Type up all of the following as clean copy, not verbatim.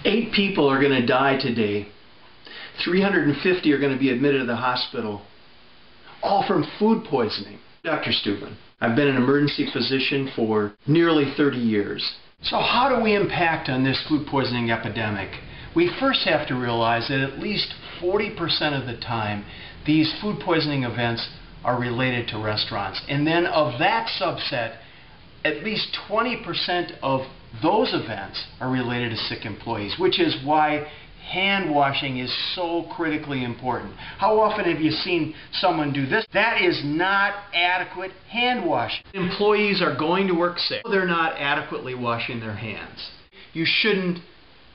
8 people are going to die today. 350 are going to be admitted to the hospital, all from food poisoning. Dr. Steuven, I've been an emergency physician for nearly 30 years. So how do we impact on this food poisoning epidemic? We first have to realize that at least 40% of the time, these food poisoning events are related to restaurants. And then of that subset, at least 20% of those events are related to sick employees, which is why hand washing is so critically important. How often have you seen someone do this? That is not adequate hand washing. Employees are going to work sick. They're not adequately washing their hands. You shouldn't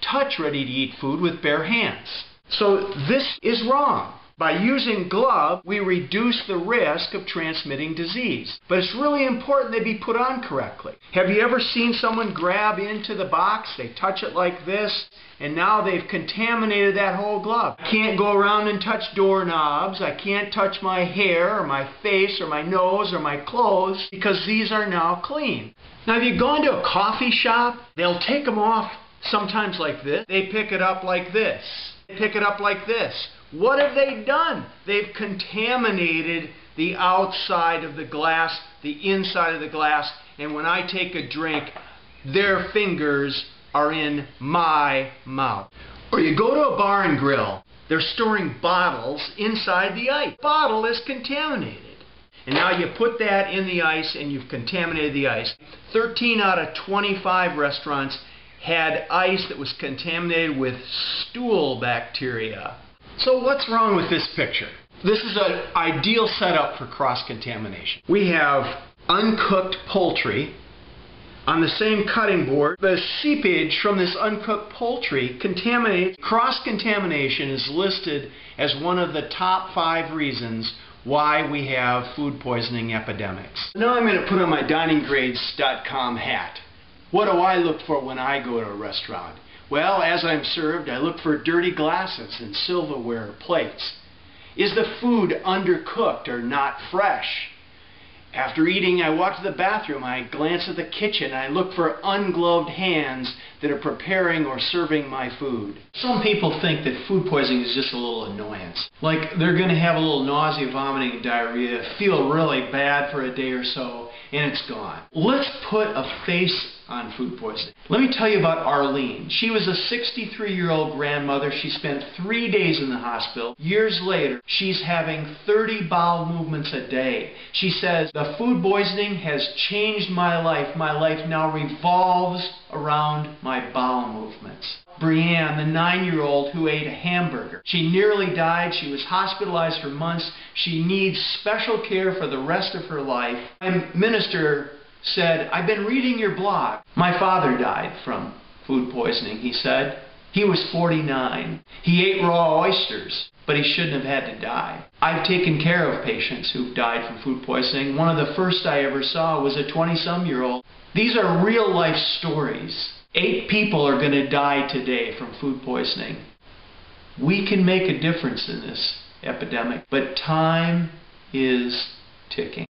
touch ready-to-eat food with bare hands. So this is wrong. By using gloves, we reduce the risk of transmitting disease. But it's really important they be put on correctly. Have you ever seen someone grab into the box, they touch it like this, and now they've contaminated that whole glove? I can't go around and touch doorknobs, I can't touch my hair or my face or my nose or my clothes because these are now clean. Now have you gone to a coffee shop? They'll take them off sometimes like this. They pick it up like this. They pick it up like this. What have they done? They've contaminated the outside of the glass, the inside of the glass, and when I take a drink, their fingers are in my mouth. Or you go to a bar and grill, they're storing bottles inside the ice. The bottle is contaminated. And now you put that in the ice and you've contaminated the ice. 13 out of 25 restaurants had ice that was contaminated with stool bacteria. So what's wrong with this picture? This is an ideal setup for cross-contamination. We have uncooked poultry on the same cutting board. The seepage from this uncooked poultry contaminates. Cross-contamination is listed as one of the top 5 reasons why we have food poisoning epidemics. Now I'm going to put on my dininggrades.com hat. What do I look for when I go to a restaurant? Well, as I'm served, I look for dirty glasses and silverware plates. Is the food undercooked or not fresh? After eating, I walk to the bathroom, I glance at the kitchen, I look for ungloved hands that are preparing or serving my food. Some people think that food poisoning is just a little annoyance. Like they're going to have a little nausea, vomiting, and diarrhea, feel really bad for a day or so, and it's gone. Let's put a face on food poisoning. Let me tell you about Arlene. She was a 63-year-old grandmother. She spent 3 days in the hospital. Years later, she's having 30 bowel movements a day. She says, the food poisoning has changed my life. My life now revolves around my bowel movements. Brianne, the 9-year-old who ate a hamburger. She nearly died. She was hospitalized for months. She needs special care for the rest of her life. My minister said, I've been reading your blog. My father died from food poisoning, he said. He was 49. He ate raw oysters, but he shouldn't have had to die. I've taken care of patients who've died from food poisoning. One of the first I ever saw was a 20-some-year-old. These are real-life stories. 8 people are going to die today from food poisoning. We can make a difference in this epidemic, but time is ticking.